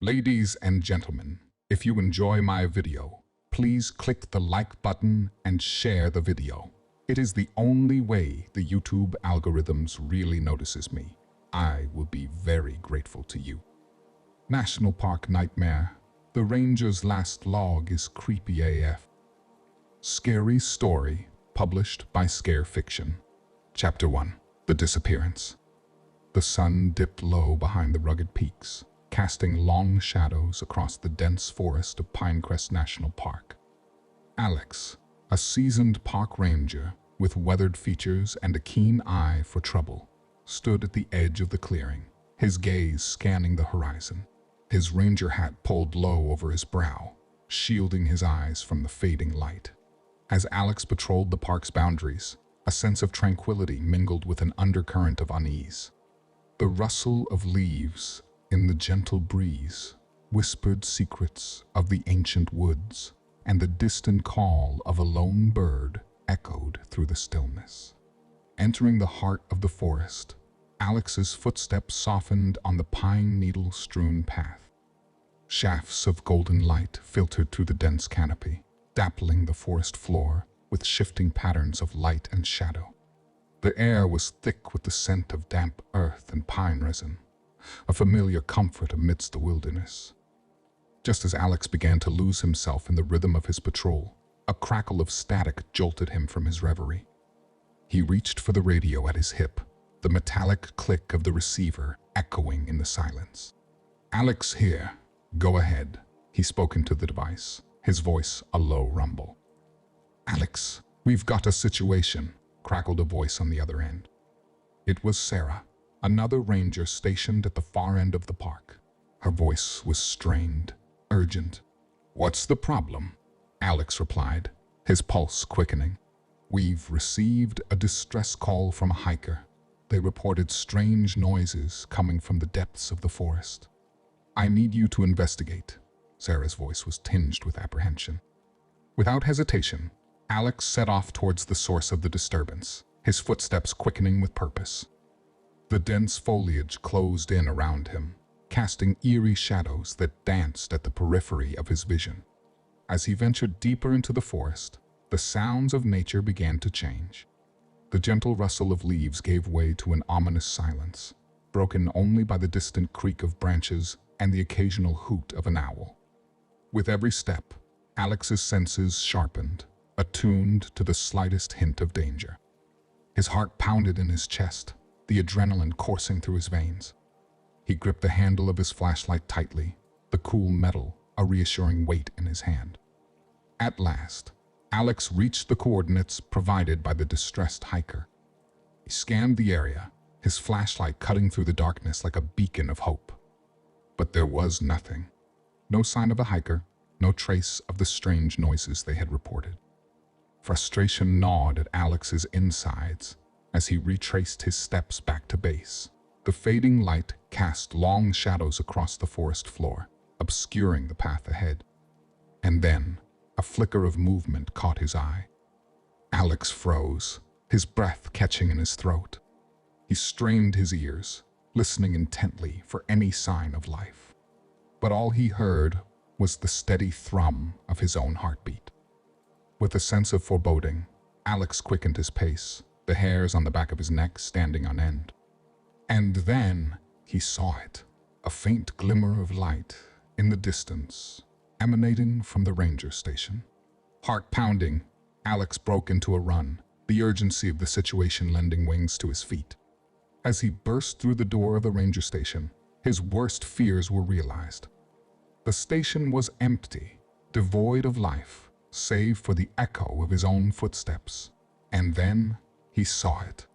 Ladies and gentlemen, if you enjoy my video, please click the like button and share the video. It is the only way the YouTube algorithms really notices me. I will be very grateful to you. National Park Nightmare. The ranger's last log is creepy AF. Scary story published by Scare Fiction. Chapter 1. The Disappearance. The sun dipped low behind the rugged peaks, casting long shadows across the dense forest of Pinecrest National Park. Alex, a seasoned park ranger with weathered features and a keen eye for trouble, stood at the edge of the clearing, his gaze scanning the horizon, his ranger hat pulled low over his brow, shielding his eyes from the fading light. As Alex patrolled the park's boundaries, a sense of tranquility mingled with an undercurrent of unease. The rustle of leaves in the gentle breeze whispered secrets of the ancient woods, and the distant call of a lone bird echoed through the stillness. Entering the heart of the forest, Alex's footsteps softened on the pine needle-strewn path. Shafts of golden light filtered through the dense canopy, dappling the forest floor with shifting patterns of light and shadow. The air was thick with the scent of damp earth and pine resin, a familiar comfort amidst the wilderness. Just as Alex began to lose himself in the rhythm of his patrol, a crackle of static jolted him from his reverie. He reached for the radio at his hip, the metallic click of the receiver echoing in the silence. "Alex here. Go ahead," he spoke into the device, his voice a low rumble. "Alex, we've got a situation," crackled a voice on the other end. It was Sarah, another ranger stationed at the far end of the park. Her voice was strained, urgent. "What's the problem?" Alex replied, his pulse quickening. "We've received a distress call from a hiker. They reported strange noises coming from the depths of the forest. I need you to investigate." Sarah's voice was tinged with apprehension. Without hesitation, Alex set off towards the source of the disturbance, his footsteps quickening with purpose. The dense foliage closed in around him, casting eerie shadows that danced at the periphery of his vision. As he ventured deeper into the forest, the sounds of nature began to change. The gentle rustle of leaves gave way to an ominous silence, broken only by the distant creak of branches and the occasional hoot of an owl. With every step, Alex's senses sharpened, attuned to the slightest hint of danger. His heart pounded in his chest, the adrenaline coursing through his veins. He gripped the handle of his flashlight tightly, the cool metal a reassuring weight in his hand. At last, Alex reached the coordinates provided by the distressed hiker. He scanned the area, his flashlight cutting through the darkness like a beacon of hope. But there was nothing. No sign of a hiker, no trace of the strange noises they had reported. Frustration gnawed at Alex's insides as he retraced his steps back to base. The fading light cast long shadows across the forest floor, obscuring the path ahead. And then, a flicker of movement caught his eye. Alex froze, his breath catching in his throat. He strained his ears, listening intently for any sign of life. But all he heard was the steady thrum of his own heartbeat. With a sense of foreboding, Alex quickened his pace, the hairs on the back of his neck standing on end. And then he saw it, a faint glimmer of light in the distance, emanating from the ranger station. Heart pounding, Alex broke into a run, the urgency of the situation lending wings to his feet. As he burst through the door of the ranger station, his worst fears were realized. The station was empty, devoid of life, save for the echo of his own footsteps. And then he saw it,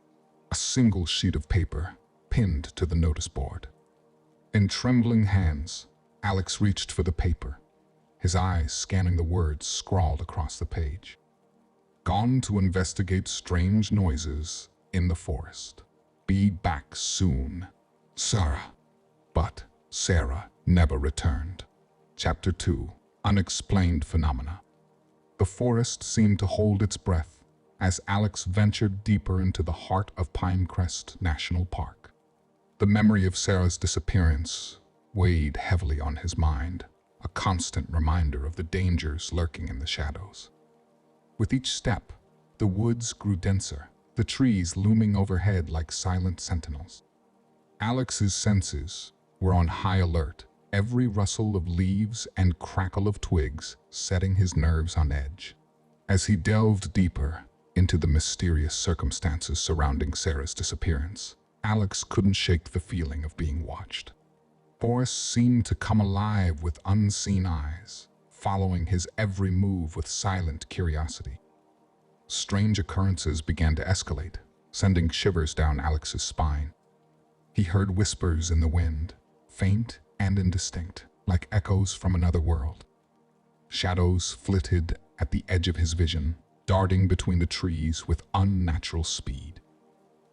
a single sheet of paper pinned to the notice board. In trembling hands, Alex reached for the paper, his eyes scanning the words scrawled across the page. "Gone to investigate strange noises in the forest. Be back soon. Sarah." But Sarah never returned. Chapter 2. Unexplained Phenomena. The forest seemed to hold its breath as Alex ventured deeper into the heart of Pinecrest National Park. The memory of Sarah's disappearance weighed heavily on his mind, a constant reminder of the dangers lurking in the shadows. With each step, the woods grew denser, the trees looming overhead like silent sentinels. Alex's senses were on high alert, every rustle of leaves and crackle of twigs setting his nerves on edge. As he delved deeper into the mysterious circumstances surrounding Sarah's disappearance, Alex couldn't shake the feeling of being watched. Forrest seemed to come alive with unseen eyes, following his every move with silent curiosity. Strange occurrences began to escalate, sending shivers down Alex's spine. He heard whispers in the wind, faint and indistinct, like echoes from another world. Shadows flitted at the edge of his vision, darting between the trees with unnatural speed.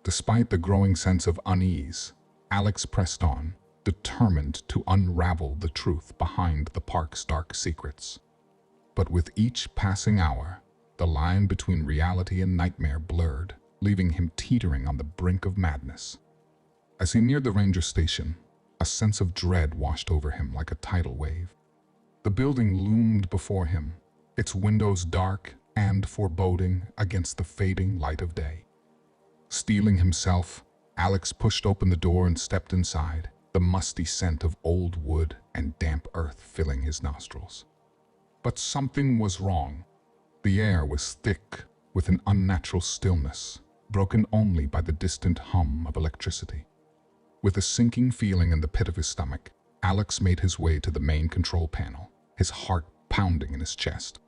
Despite the growing sense of unease, Alex pressed on, determined to unravel the truth behind the park's dark secrets. But with each passing hour, the line between reality and nightmare blurred, leaving him teetering on the brink of madness. As he neared the ranger station, a sense of dread washed over him like a tidal wave. The building loomed before him, its windows dark and foreboding against the fading light of day. Steeling himself, Alex pushed open the door and stepped inside, the musty scent of old wood and damp earth filling his nostrils. But something was wrong. The air was thick with an unnatural stillness, broken only by the distant hum of electricity. With a sinking feeling in the pit of his stomach, Alex made his way to the main control panel, his heart pounding in his chest.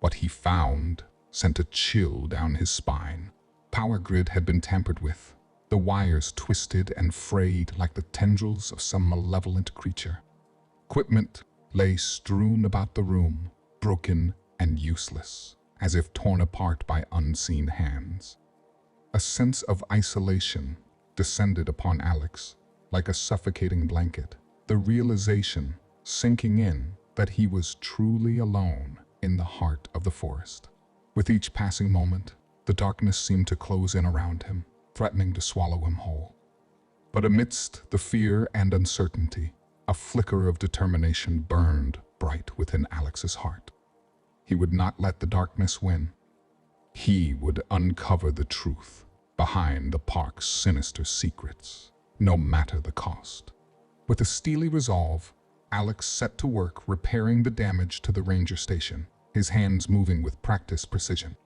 What he found sent a chill down his spine. Power grid had been tampered with, the wires twisted and frayed like the tendrils of some malevolent creature. Equipment lay strewn about the room, broken and useless, as if torn apart by unseen hands. A sense of isolation descended upon Alex like a suffocating blanket, the realization sinking in that he was truly alone in the heart of the forest. With each passing moment, the darkness seemed to close in around him, threatening to swallow him whole. But amidst the fear and uncertainty, a flicker of determination burned bright within Alex's heart. He would not let the darkness win. He would uncover the truth behind the park's sinister secrets, no matter the cost. With a steely resolve, Alex set to work repairing the damage to the ranger station, his hands moving with practiced precision.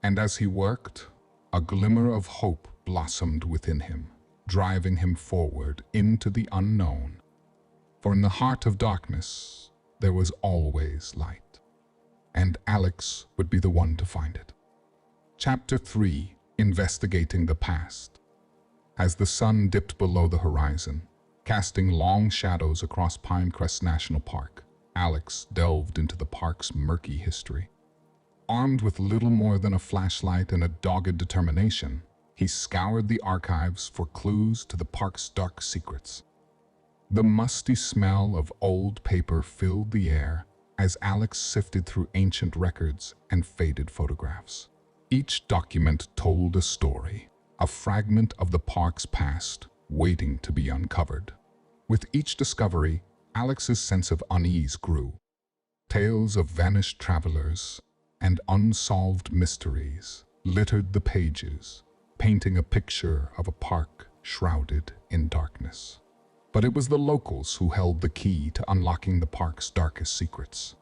And as he worked, a glimmer of hope blossomed within him, driving him forward into the unknown. For in the heart of darkness, there was always light, and Alex would be the one to find it. Chapter 3: Investigating the Past. As the sun dipped below the horizon, casting long shadows across Pinecrest National Park, Alex delved into the park's murky history. Armed with little more than a flashlight and a dogged determination, he scoured the archives for clues to the park's dark secrets. The musty smell of old paper filled the air as Alex sifted through ancient records and faded photographs. Each document told a story, a fragment of the park's past waiting to be uncovered. With each discovery, Alex's sense of unease grew. Tales of vanished travelers and unsolved mysteries littered the pages, painting a picture of a park shrouded in darkness. But it was the locals who held the key to unlocking the park's darkest secrets.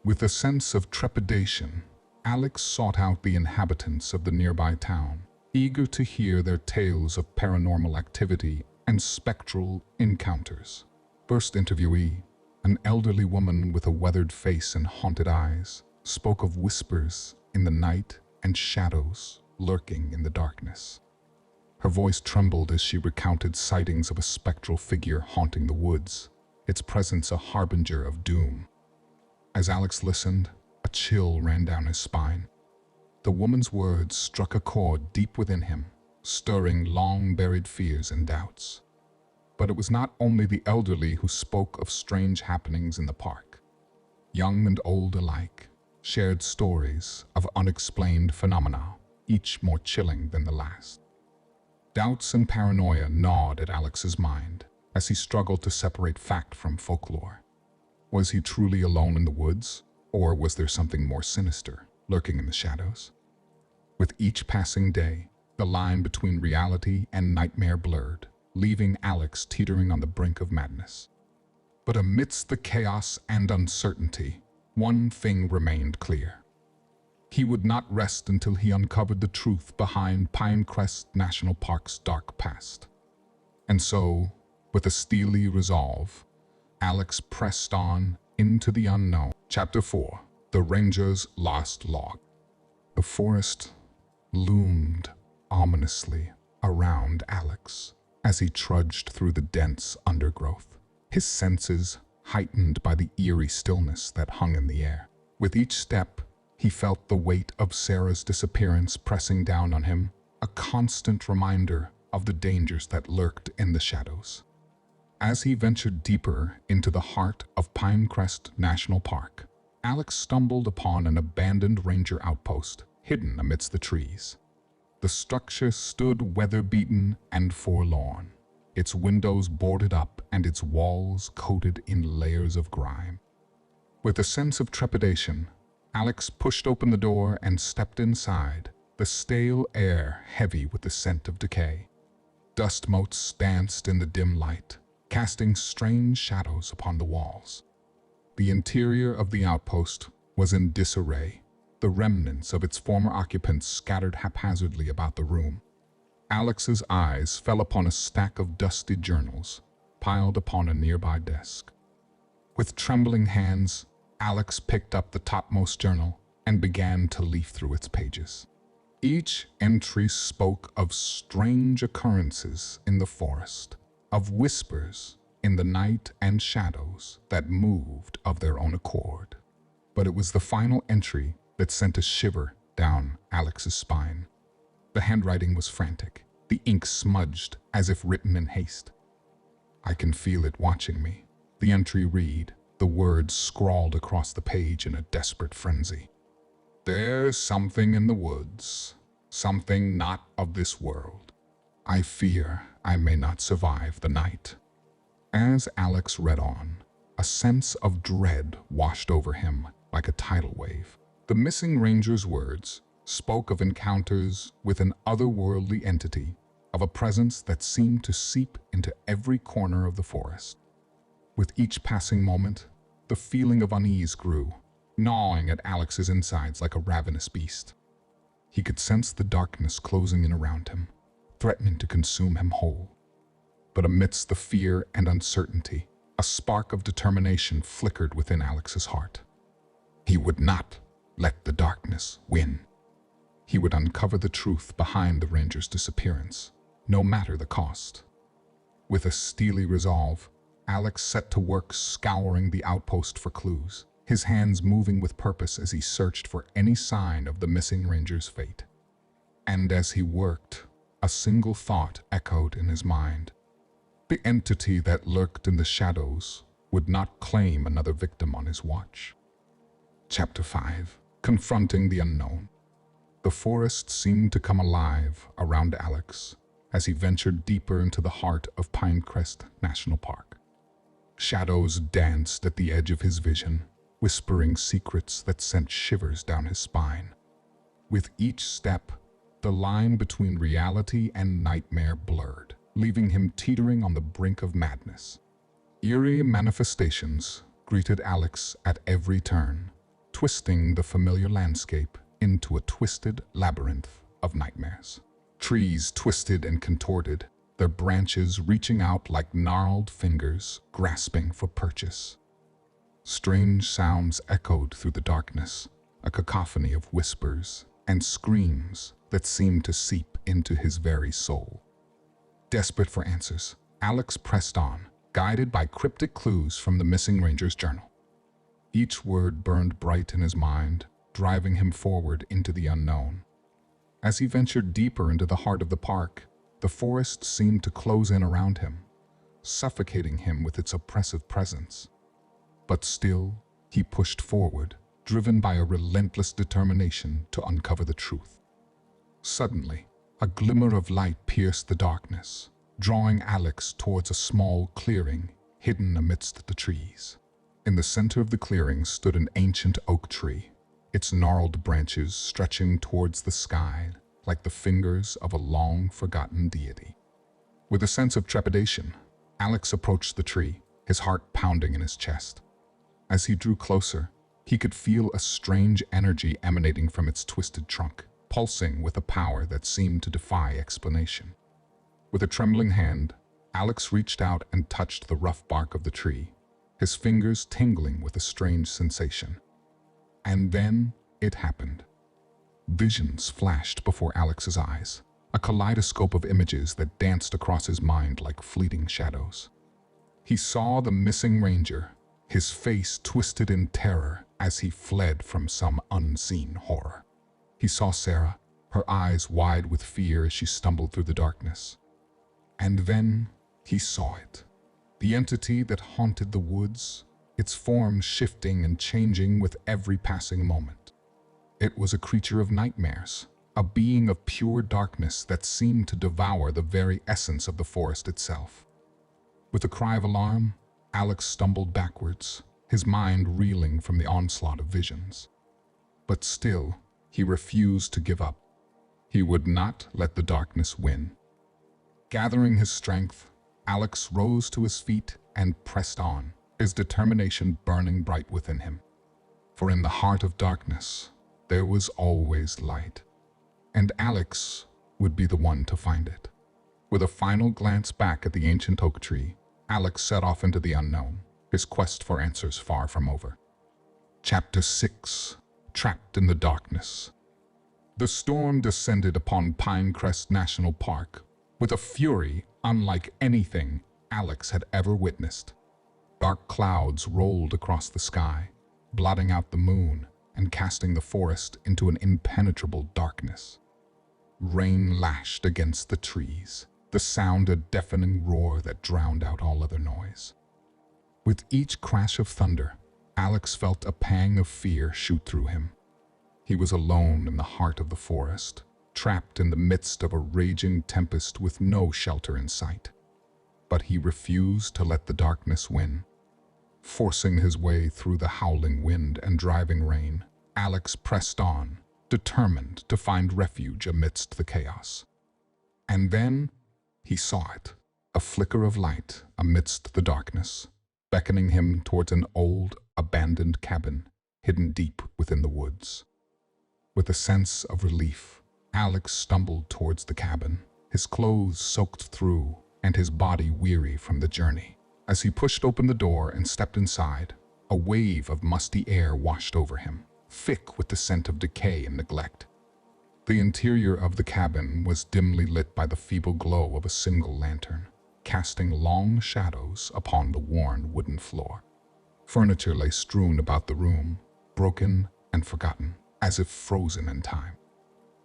With a sense of trepidation, Alex sought out the inhabitants of the nearby town, eager to hear their tales of paranormal activity and spectral encounters. First interviewee, an elderly woman with a weathered face and haunted eyes, spoke of whispers in the night and shadows lurking in the darkness. Her voice trembled as she recounted sightings of a spectral figure haunting the woods, its presence a harbinger of doom. As Alex listened, a chill ran down his spine. The woman's words struck a chord deep within him, stirring long-buried fears and doubts. But it was not only the elderly who spoke of strange happenings in the park. Young and old alike shared stories of unexplained phenomena, each more chilling than the last. Doubts and paranoia gnawed at Alex's mind, as he struggled to separate fact from folklore. Was he truly alone in the woods, or was there something more sinister lurking in the shadows? With each passing day, the line between reality and nightmare blurred, leaving Alex teetering on the brink of madness. But amidst the chaos and uncertainty, one thing remained clear. He would not rest until he uncovered the truth behind Pinecrest National Park's dark past. And so, with a steely resolve, Alex pressed on into the unknown. Chapter 4. The Ranger's Lost Log. The forest loomed ominously around Alex as he trudged through the dense undergrowth, his senses heightened by the eerie stillness that hung in the air. With each step, he felt the weight of Sarah's disappearance pressing down on him, a constant reminder of the dangers that lurked in the shadows. As he ventured deeper into the heart of Pinecrest National Park, Alex stumbled upon an abandoned ranger outpost hidden amidst the trees. The structure stood weather-beaten and forlorn, its windows boarded up and its walls coated in layers of grime. With a sense of trepidation, Alex pushed open the door and stepped inside, the stale air heavy with the scent of decay. Dust motes danced in the dim light, casting strange shadows upon the walls. The interior of the outpost was in disarray, the remnants of its former occupants scattered haphazardly about the room. Alex's eyes fell upon a stack of dusty journals piled upon a nearby desk. With trembling hands, Alex picked up the topmost journal and began to leaf through its pages. Each entry spoke of strange occurrences in the forest, of whispers in the night and shadows that moved of their own accord. But it was the final entry that sent a shiver down Alex's spine. The handwriting was frantic, the ink smudged as if written in haste. "I can feel it watching me," the entry read, the words scrawled across the page in a desperate frenzy. "There's something in the woods, something not of this world. I fear I may not survive the night." As Alex read on, a sense of dread washed over him like a tidal wave. The missing ranger's words spoke of encounters with an otherworldly entity, of a presence that seemed to seep into every corner of the forest. With each passing moment, the feeling of unease grew, gnawing at Alex's insides like a ravenous beast. He could sense the darkness closing in around him, threatening to consume him whole. But amidst the fear and uncertainty, a spark of determination flickered within Alex's heart. He would not let the darkness win. He would uncover the truth behind the ranger's disappearance, no matter the cost. With a steely resolve, Alex set to work scouring the outpost for clues, his hands moving with purpose as he searched for any sign of the missing ranger's fate. And as he worked, a single thought echoed in his mind. The entity that lurked in the shadows would not claim another victim on his watch. Chapter 5. Confronting the Unknown. The forest seemed to come alive around Alex as he ventured deeper into the heart of Pinecrest National Park. Shadows danced at the edge of his vision, whispering secrets that sent shivers down his spine. With each step, the line between reality and nightmare blurred, leaving him teetering on the brink of madness. Eerie manifestations greeted Alex at every turn, twisting the familiar landscape into a twisted labyrinth of nightmares. Trees twisted and contorted, their branches reaching out like gnarled fingers grasping for purchase. Strange sounds echoed through the darkness, a cacophony of whispers and screams that seemed to seep into his very soul. Desperate for answers, Alex pressed on, guided by cryptic clues from the missing ranger's journal. Each word burned bright in his mind, driving him forward into the unknown. As he ventured deeper into the heart of the park, the forest seemed to close in around him, suffocating him with its oppressive presence. But still, he pushed forward, driven by a relentless determination to uncover the truth. Suddenly, a glimmer of light pierced the darkness, drawing Alex towards a small clearing hidden amidst the trees. In the center of the clearing stood an ancient oak tree, its gnarled branches stretching towards the sky like the fingers of a long-forgotten deity. With a sense of trepidation, Alex approached the tree, his heart pounding in his chest. As he drew closer, he could feel a strange energy emanating from its twisted trunk, pulsing with a power that seemed to defy explanation. With a trembling hand, Alex reached out and touched the rough bark of the tree, his fingers tingling with a strange sensation. And then it happened. Visions flashed before Alex's eyes, a kaleidoscope of images that danced across his mind like fleeting shadows. He saw the missing ranger, his face twisted in terror as he fled from some unseen horror. He saw Sarah, her eyes wide with fear as she stumbled through the darkness. And then he saw it, the entity that haunted the woods, its form shifting and changing with every passing moment. It was a creature of nightmares, a being of pure darkness that seemed to devour the very essence of the forest itself. With a cry of alarm, Alex stumbled backwards, his mind reeling from the onslaught of visions. But still, he refused to give up. He would not let the darkness win. Gathering his strength, Alex rose to his feet and pressed on, his determination burning bright within him. For in the heart of darkness, there was always light, and Alex would be the one to find it. With a final glance back at the ancient oak tree, Alex set off into the unknown, his quest for answers far from over. Chapter 6: Trapped in the Darkness. The storm descended upon Pinecrest National Park with a fury unlike anything Alex had ever witnessed. Dark clouds rolled across the sky, blotting out the moon and casting the forest into an impenetrable darkness. Rain lashed against the trees, the sound a deafening roar that drowned out all other noise. With each crash of thunder, Alex felt a pang of fear shoot through him. He was alone in the heart of the forest, trapped in the midst of a raging tempest with no shelter in sight. But he refused to let the darkness win. Forcing his way through the howling wind and driving rain, Alex pressed on, determined to find refuge amidst the chaos. And then he saw it, a flicker of light amidst the darkness, beckoning him towards an old, abandoned cabin hidden deep within the woods. With a sense of relief, Alex stumbled towards the cabin, his clothes soaked through and his body weary from the journey. As he pushed open the door and stepped inside, a wave of musty air washed over him, thick with the scent of decay and neglect. The interior of the cabin was dimly lit by the feeble glow of a single lantern, casting long shadows upon the worn wooden floor. Furniture lay strewn about the room, broken and forgotten, as if frozen in time.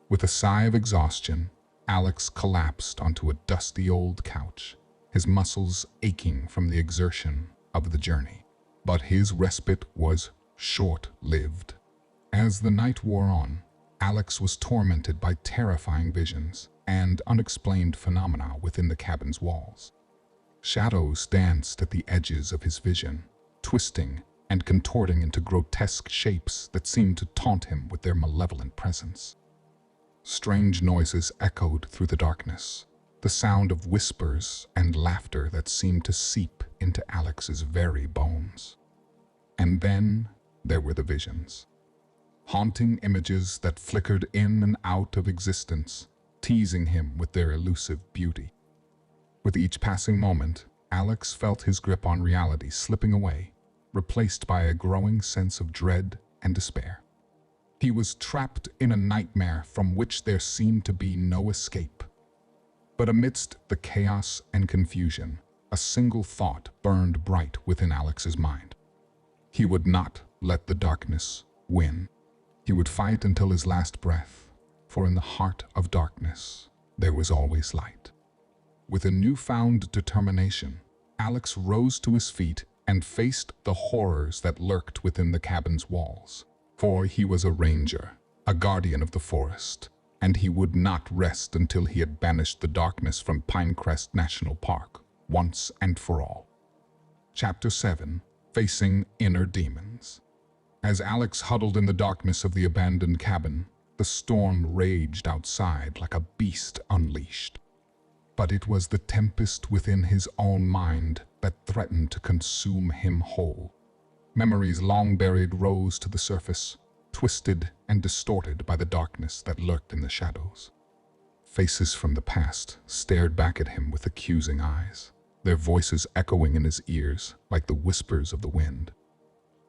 With a sigh of exhaustion, Alex collapsed onto a dusty old couch, his muscles aching from the exertion of the journey. But his respite was short-lived. As the night wore on, Alex was tormented by terrifying visions and unexplained phenomena within the cabin's walls. Shadows danced at the edges of his vision, twisting and contorting into grotesque shapes that seemed to taunt him with their malevolent presence. Strange noises echoed through the darkness, the sound of whispers and laughter that seemed to seep into Alex's very bones. And then there were the visions. Haunting images that flickered in and out of existence, teasing him with their elusive beauty. With each passing moment, Alex felt his grip on reality slipping away, replaced by a growing sense of dread and despair. He was trapped in a nightmare from which there seemed to be no escape. But amidst the chaos and confusion, a single thought burned bright within Alex's mind. He would not let the darkness win. He would fight until his last breath, for in the heart of darkness, there was always light. With a newfound determination, Alex rose to his feet and faced the horrors that lurked within the cabin's walls. For he was a ranger, a guardian of the forest, and he would not rest until he had banished the darkness from Pinecrest National Park, once and for all. Chapter 7. Facing Inner Demons. As Alex huddled in the darkness of the abandoned cabin, the storm raged outside like a beast unleashed. But it was the tempest within his own mind that threatened to consume him whole. Memories long buried rose to the surface, twisted and distorted by the darkness that lurked in the shadows. Faces from the past stared back at him with accusing eyes, their voices echoing in his ears like the whispers of the wind.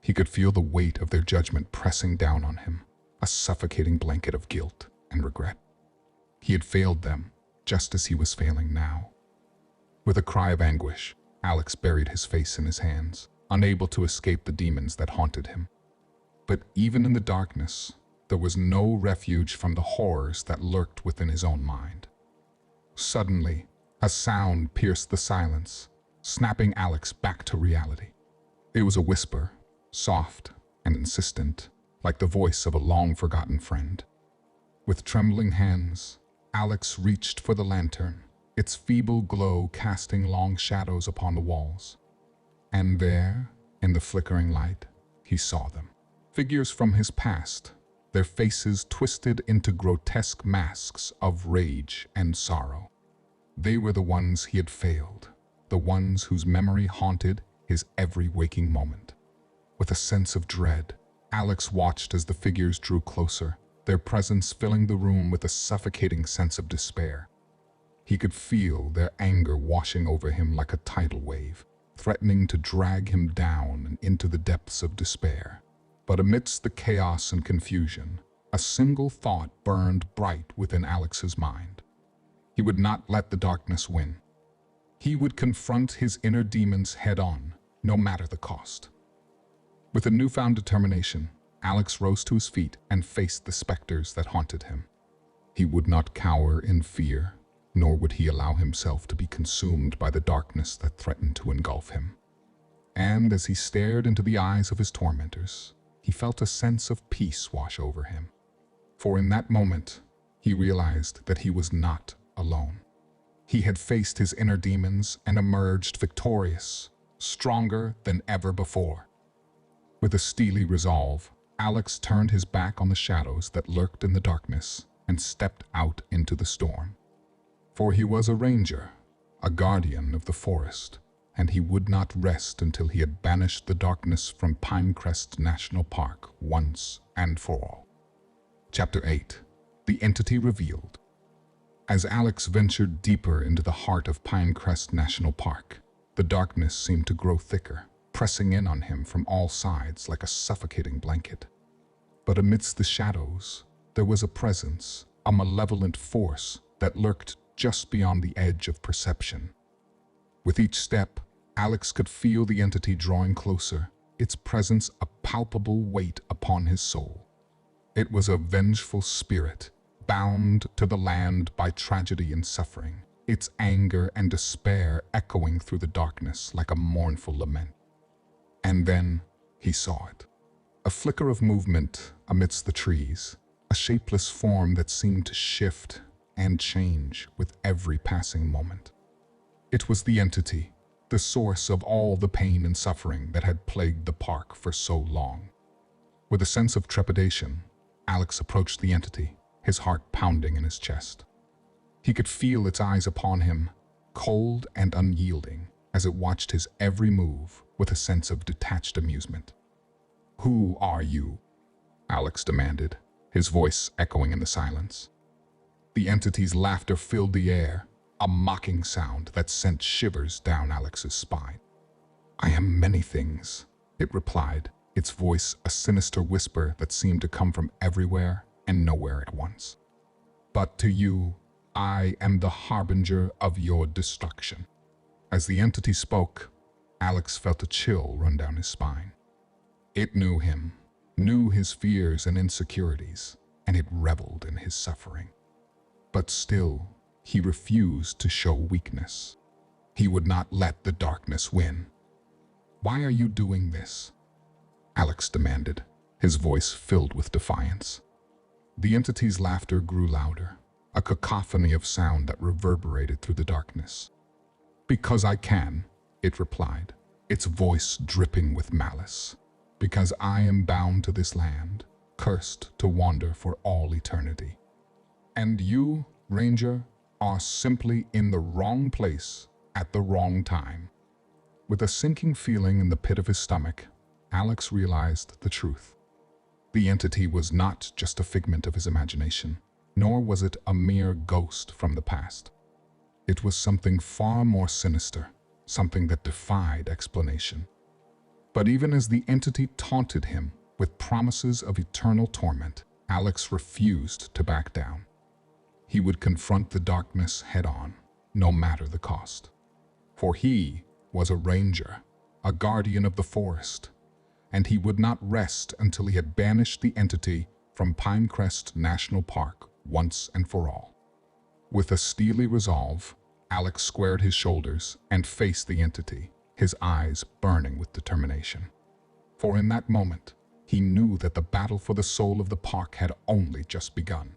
He could feel the weight of their judgment pressing down on him, a suffocating blanket of guilt and regret. He had failed them, just as he was failing now. With a cry of anguish, Alex buried his face in his hands, unable to escape the demons that haunted him. But even in the darkness, there was no refuge from the horrors that lurked within his own mind. Suddenly, a sound pierced the silence, snapping Alex back to reality. It was a whisper, soft and insistent, like the voice of a long-forgotten friend. With trembling hands, Alex reached for the lantern, its feeble glow casting long shadows upon the walls. And there, in the flickering light, he saw them. Figures from his past, their faces twisted into grotesque masks of rage and sorrow. They were the ones he had failed, the ones whose memory haunted his every waking moment. With a sense of dread, Alex watched as the figures drew closer, their presence filling the room with a suffocating sense of despair. He could feel their anger washing over him like a tidal wave, threatening to drag him down and into the depths of despair. But amidst the chaos and confusion, a single thought burned bright within Alex's mind. He would not let the darkness win. He would confront his inner demons head-on, no matter the cost. With a newfound determination, Alex rose to his feet and faced the specters that haunted him. He would not cower in fear, nor would he allow himself to be consumed by the darkness that threatened to engulf him. And as he stared into the eyes of his tormentors, he felt a sense of peace wash over him. For in that moment, he realized that he was not alone. He had faced his inner demons and emerged victorious, stronger than ever before. With a steely resolve, Alex turned his back on the shadows that lurked in the darkness and stepped out into the storm. For he was a ranger, a guardian of the forest, and he would not rest until he had banished the darkness from Pinecrest National Park once and for all. Chapter 8. The Entity Revealed. As Alex ventured deeper into the heart of Pinecrest National Park, the darkness seemed to grow thicker, pressing in on him from all sides like a suffocating blanket. But amidst the shadows, there was a presence, a malevolent force that lurked just beyond the edge of perception. With each step, Alex could feel the entity drawing closer, its presence a palpable weight upon his soul. It was a vengeful spirit, bound to the land by tragedy and suffering, its anger and despair echoing through the darkness like a mournful lament. And then he saw it. A flicker of movement amidst the trees, a shapeless form that seemed to shift and change with every passing moment. It was the entity, the source of all the pain and suffering that had plagued the park for so long. With a sense of trepidation, Alex approached the entity, his heart pounding in his chest. He could feel its eyes upon him, cold and unyielding, as it watched his every move with a sense of detached amusement. "Who are you?" Alex demanded, his voice echoing in the silence. The entity's laughter filled the air, a mocking sound that sent shivers down Alex's spine. "I am many things," it replied, its voice a sinister whisper that seemed to come from everywhere and nowhere at once. "But to you, I am the harbinger of your destruction." As the entity spoke, Alex felt a chill run down his spine. It knew him, knew his fears and insecurities, and it reveled in his suffering. But still, he refused to show weakness. He would not let the darkness win. "Why are you doing this?" Alex demanded, his voice filled with defiance. The entity's laughter grew louder, a cacophony of sound that reverberated through the darkness. "Because I can," it replied, its voice dripping with malice. "Because I am bound to this land, cursed to wander for all eternity. And you, Ranger, are simply in the wrong place at the wrong time." With a sinking feeling in the pit of his stomach, Alex realized the truth. The entity was not just a figment of his imagination, nor was it a mere ghost from the past. It was something far more sinister, something that defied explanation. But even as the entity taunted him with promises of eternal torment, Alex refused to back down. He would confront the darkness head-on, no matter the cost. For he was a ranger, a guardian of the forest, and he would not rest until he had banished the entity from Pinecrest National Park once and for all. With a steely resolve, Alex squared his shoulders and faced the entity, his eyes burning with determination. For in that moment, he knew that the battle for the soul of the park had only just begun.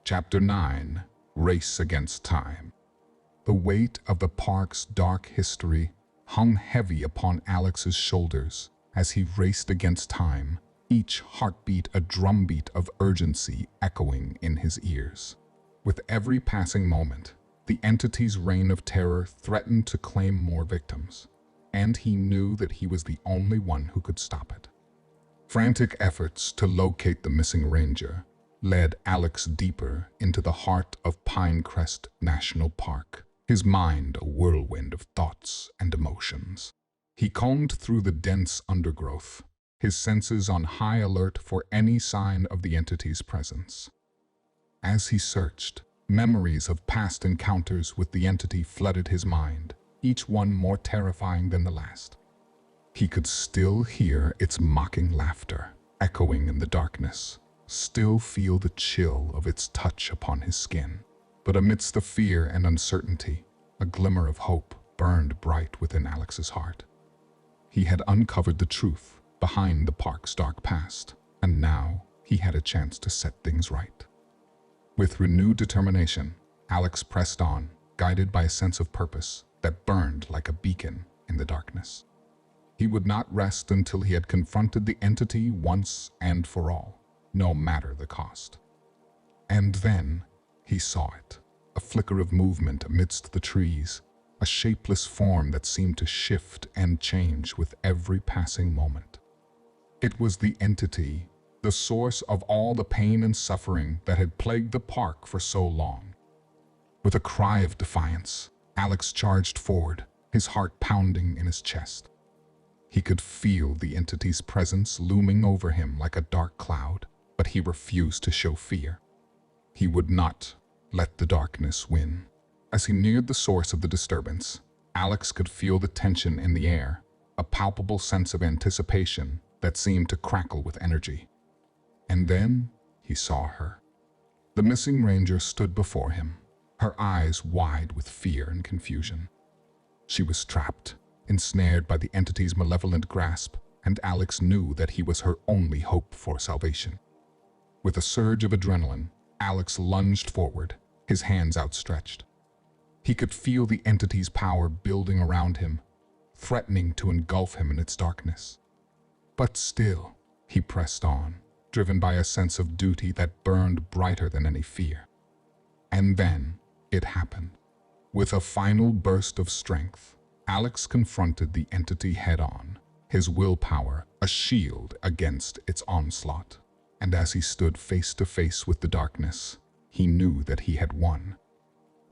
Chapter 9: Race Against Time. The weight of the park's dark history hung heavy upon Alex's shoulders as he raced against time, each heartbeat a drumbeat of urgency echoing in his ears. With every passing moment, the entity's reign of terror threatened to claim more victims, and he knew that he was the only one who could stop it. Frantic efforts to locate the missing ranger led Alex deeper into the heart of Pinecrest National Park, his mind a whirlwind of thoughts and emotions. He combed through the dense undergrowth, his senses on high alert for any sign of the entity's presence. As he searched, memories of past encounters with the entity flooded his mind, each one more terrifying than the last. He could still hear its mocking laughter echoing in the darkness, still feel the chill of its touch upon his skin. But amidst the fear and uncertainty, a glimmer of hope burned bright within Alex's heart. He had uncovered the truth behind the park's dark past, and now he had a chance to set things right. With renewed determination, Alex pressed on, guided by a sense of purpose that burned like a beacon in the darkness. He would not rest until he had confronted the entity once and for all, no matter the cost. And then he saw it, a flicker of movement amidst the trees, a shapeless form that seemed to shift and change with every passing moment. It was the entity, the source of all the pain and suffering that had plagued the park for so long. With a cry of defiance, Alex charged forward, his heart pounding in his chest. He could feel the entity's presence looming over him like a dark cloud, but he refused to show fear. He would not let the darkness win. As he neared the source of the disturbance, Alex could feel the tension in the air, a palpable sense of anticipation that seemed to crackle with energy. And then he saw her. The missing ranger stood before him, her eyes wide with fear and confusion. She was trapped, ensnared by the entity's malevolent grasp, and Alex knew that he was her only hope for salvation. With a surge of adrenaline, Alex lunged forward, his hands outstretched. He could feel the entity's power building around him, threatening to engulf him in its darkness. But still, he pressed on, driven by a sense of duty that burned brighter than any fear. And then it happened. With a final burst of strength, Alex confronted the entity head-on, his willpower a shield against its onslaught. And as he stood face to face with the darkness, he knew that he had won.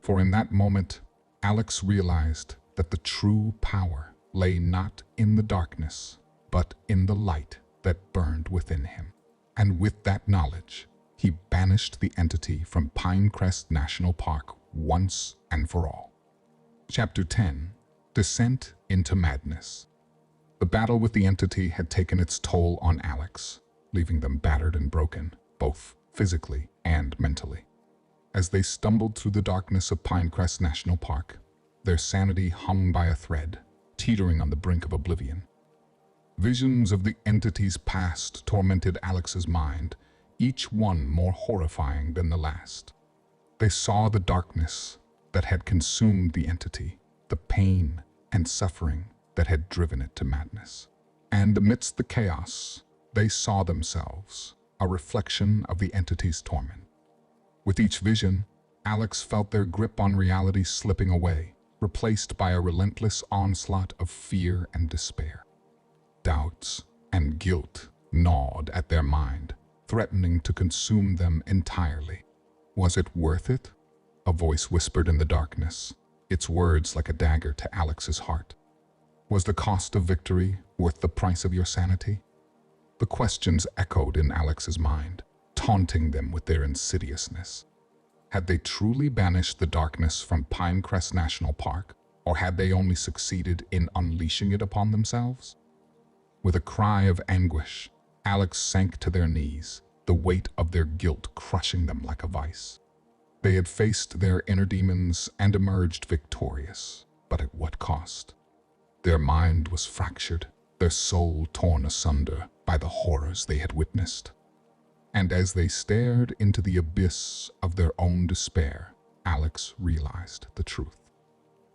For in that moment, Alex realized that the true power lay not in the darkness, but in the light that burned within him. And with that knowledge, he banished the entity from Pinecrest National Park once and for all. Chapter 10: Descent into Madness. The battle with the entity had taken its toll on Alex, leaving them battered and broken, both physically and mentally. As they stumbled through the darkness of Pinecrest National Park, their sanity hung by a thread, teetering on the brink of oblivion. Visions of the entity's past tormented Alex's mind, each one more horrifying than the last. They saw the darkness that had consumed the entity, the pain and suffering that had driven it to madness. And amidst the chaos, they saw themselves, a reflection of the entity's torment. With each vision, Alex felt their grip on reality slipping away, replaced by a relentless onslaught of fear and despair. Doubts and guilt gnawed at their mind, threatening to consume them entirely. Was it worth it? A voice whispered in the darkness, its words like a dagger to Alex's heart. Was the cost of victory worth the price of your sanity? The questions echoed in Alex's mind, taunting them with their insidiousness. Had they truly banished the darkness from Pinecrest National Park, or had they only succeeded in unleashing it upon themselves? With a cry of anguish, Alex sank to their knees, the weight of their guilt crushing them like a vice. They had faced their inner demons and emerged victorious, but at what cost? Their mind was fractured, their soul torn asunder by the horrors they had witnessed. And as they stared into the abyss of their own despair, Alex realized the truth.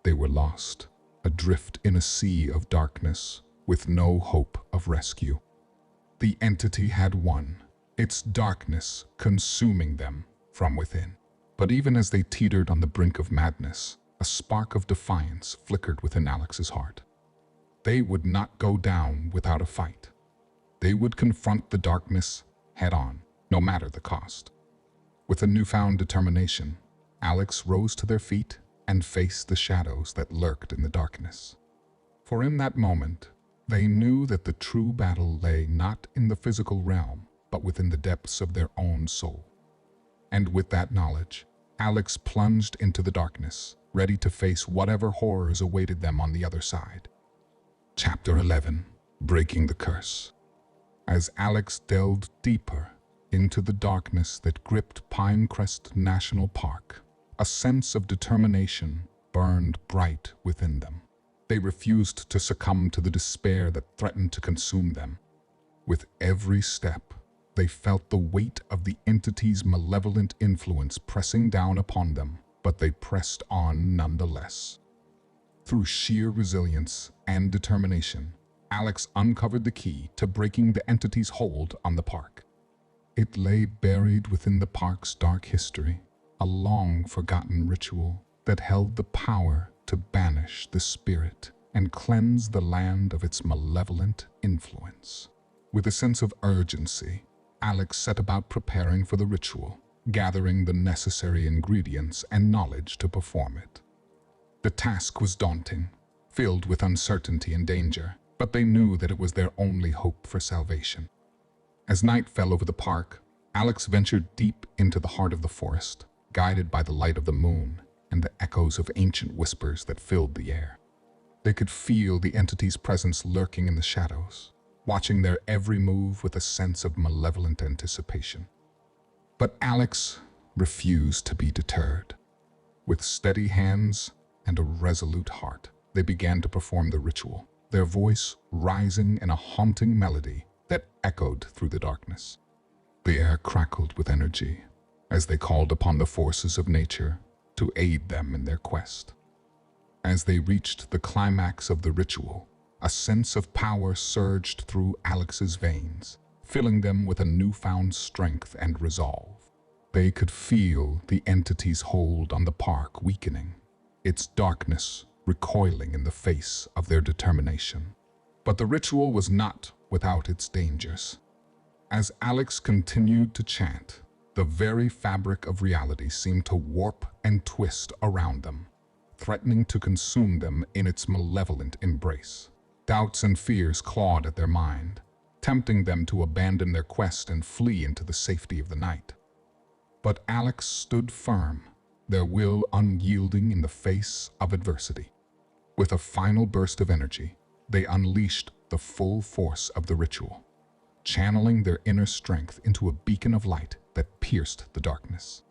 They were lost, adrift in a sea of darkness, with no hope of rescue. The entity had won, its darkness consuming them from within. But even as they teetered on the brink of madness, a spark of defiance flickered within Alex's heart. They would not go down without a fight. They would confront the darkness head-on, no matter the cost. With a newfound determination, Alex rose to their feet and faced the shadows that lurked in the darkness. For in that moment, they knew that the true battle lay not in the physical realm, but within the depths of their own soul. And with that knowledge, Alex plunged into the darkness, ready to face whatever horrors awaited them on the other side. Chapter 11. Breaking the Curse. As Alex delved deeper into the darkness that gripped Pinecrest National Park, a sense of determination burned bright within them. They refused to succumb to the despair that threatened to consume them. With every step, they felt the weight of the entity's malevolent influence pressing down upon them, but they pressed on nonetheless. Through sheer resilience and determination, Alex uncovered the key to breaking the entity's hold on the park. It lay buried within the park's dark history, a long-forgotten ritual that held the power to banish the spirit and cleanse the land of its malevolent influence. With a sense of urgency, Alex set about preparing for the ritual, gathering the necessary ingredients and knowledge to perform it. The task was daunting, filled with uncertainty and danger, but they knew that it was their only hope for salvation. As night fell over the park, Alex ventured deep into the heart of the forest, guided by the light of the moon and the echoes of ancient whispers that filled the air. They could feel the entity's presence lurking in the shadows, watching their every move with a sense of malevolent anticipation. But Alex refused to be deterred. With steady hands and a resolute heart, they began to perform the ritual, their voice rising in a haunting melody that echoed through the darkness. The air crackled with energy as they called upon the forces of nature to aid them in their quest. As they reached the climax of the ritual, a sense of power surged through Alex's veins, filling them with a newfound strength and resolve. They could feel the entity's hold on the park weakening, its darkness recoiling in the face of their determination. But the ritual was not without its dangers. As Alex continued to chant, the very fabric of reality seemed to warp and twist around them, threatening to consume them in its malevolent embrace. Doubts and fears clawed at their mind, tempting them to abandon their quest and flee into the safety of the night. But Alex stood firm, their will unyielding in the face of adversity. With a final burst of energy, they unleashed the full force of the ritual, channeling their inner strength into a beacon of light that pierced the darkness.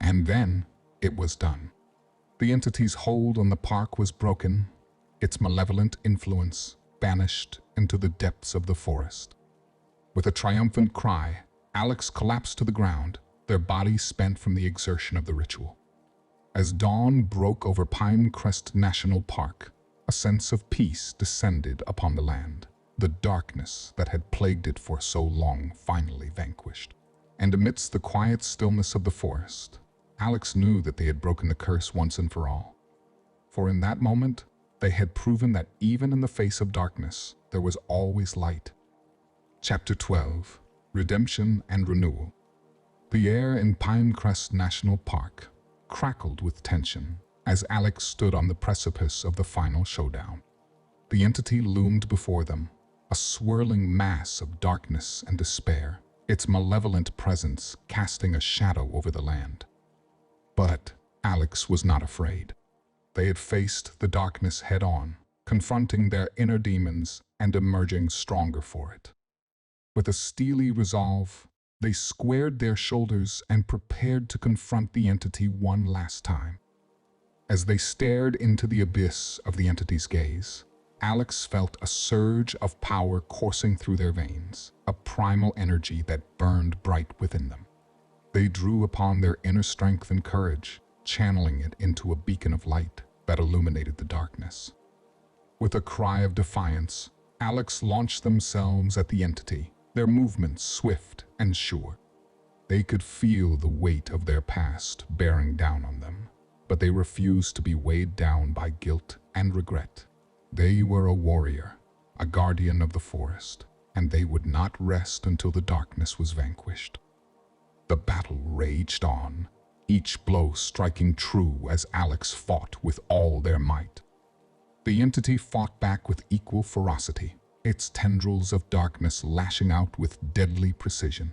And then it was done. The entity's hold on the park was broken, its malevolent influence banished into the depths of the forest. With a triumphant cry, Alex collapsed to the ground, their bodies spent from the exertion of the ritual. As dawn broke over Pinecrest National Park, a sense of peace descended upon the land. The darkness that had plagued it for so long finally vanquished. And amidst the quiet stillness of the forest, Alex knew that they had broken the curse once and for all. For in that moment, they had proven that even in the face of darkness, there was always light. Chapter 12. Redemption and Renewal. The air in Pinecrest National Park crackled with tension as Alex stood on the precipice of the final showdown. The entity loomed before them, a swirling mass of darkness and despair, its malevolent presence casting a shadow over the land. But Alex was not afraid. They had faced the darkness head-on, confronting their inner demons and emerging stronger for it. With a steely resolve, they squared their shoulders and prepared to confront the entity one last time. As they stared into the abyss of the entity's gaze, Alex felt a surge of power coursing through their veins, a primal energy that burned bright within them. They drew upon their inner strength and courage, channeling it into a beacon of light that illuminated the darkness. With a cry of defiance, Alex launched themselves at the entity, their movements swift and sure. They could feel the weight of their past bearing down on them, but they refused to be weighed down by guilt and regret. They were a warrior, a guardian of the forest, and they would not rest until the darkness was vanquished. The battle raged on, each blow striking true as Alex fought with all their might. The entity fought back with equal ferocity, its tendrils of darkness lashing out with deadly precision.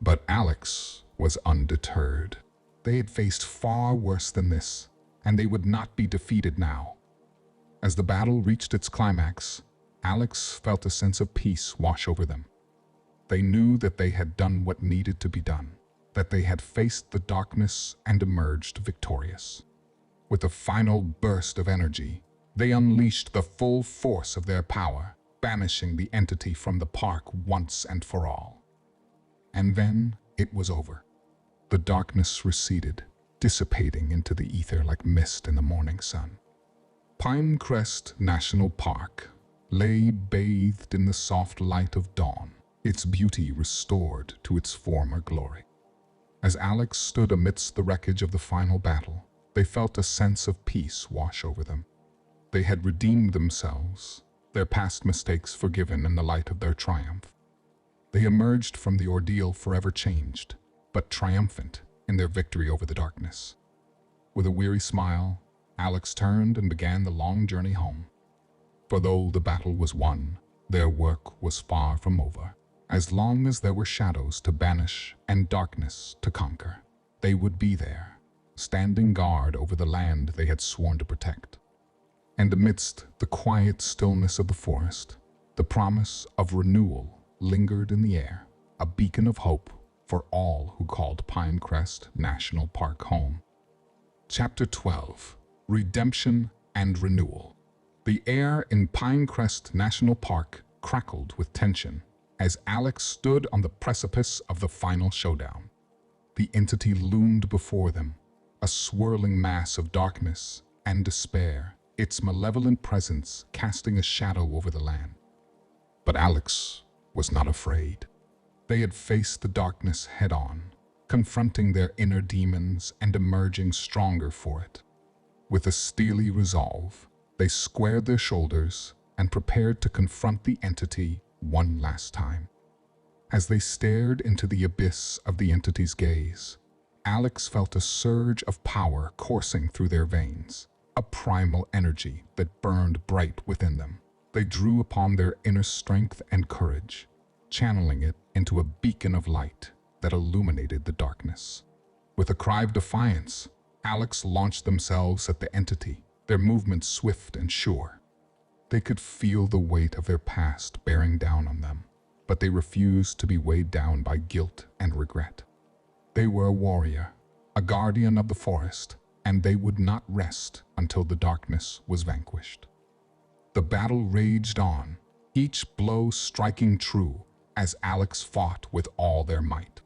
But Alex was undeterred. They had faced far worse than this, and they would not be defeated now. As the battle reached its climax, Alex felt a sense of peace wash over them. They knew that they had done what needed to be done, that they had faced the darkness and emerged victorious. With a final burst of energy, they unleashed the full force of their power, banishing the entity from the park once and for all. And then it was over. The darkness receded, dissipating into the ether like mist in the morning sun. Pinecrest National Park lay bathed in the soft light of dawn, its beauty restored to its former glory. As Alex stood amidst the wreckage of the final battle, they felt a sense of peace wash over them. They had redeemed themselves, their past mistakes forgiven in the light of their triumph. They emerged from the ordeal forever changed, but triumphant in their victory over the darkness. With a weary smile, Alex turned and began the long journey home. For though the battle was won, their work was far from over. As long as there were shadows to banish and darkness to conquer, they would be there, standing guard over the land they had sworn to protect. And amidst the quiet stillness of the forest, the promise of renewal lingered in the air, a beacon of hope for all who called Pinecrest National Park home. Chapter 12. Redemption and Renewal. The air in Pinecrest National Park crackled with tension as Alex stood on the precipice of the final showdown. The entity loomed before them, a swirling mass of darkness and despair, its malevolent presence casting a shadow over the land. But Alex was not afraid. They had faced the darkness head-on, confronting their inner demons and emerging stronger for it. With a steely resolve, they squared their shoulders and prepared to confront the entity one last time. As they stared into the abyss of the entity's gaze, Alex felt a surge of power coursing through their veins, a primal energy that burned bright within them. They drew upon their inner strength and courage, channeling it into a beacon of light that illuminated the darkness. With a cry of defiance, Alex launched themselves at the entity, their movements swift and sure. They could feel the weight of their past bearing down on them, but they refused to be weighed down by guilt and regret. They were a warrior, a guardian of the forest, and they would not rest until the darkness was vanquished. The battle raged on, each blow striking true as Alex fought with all their might.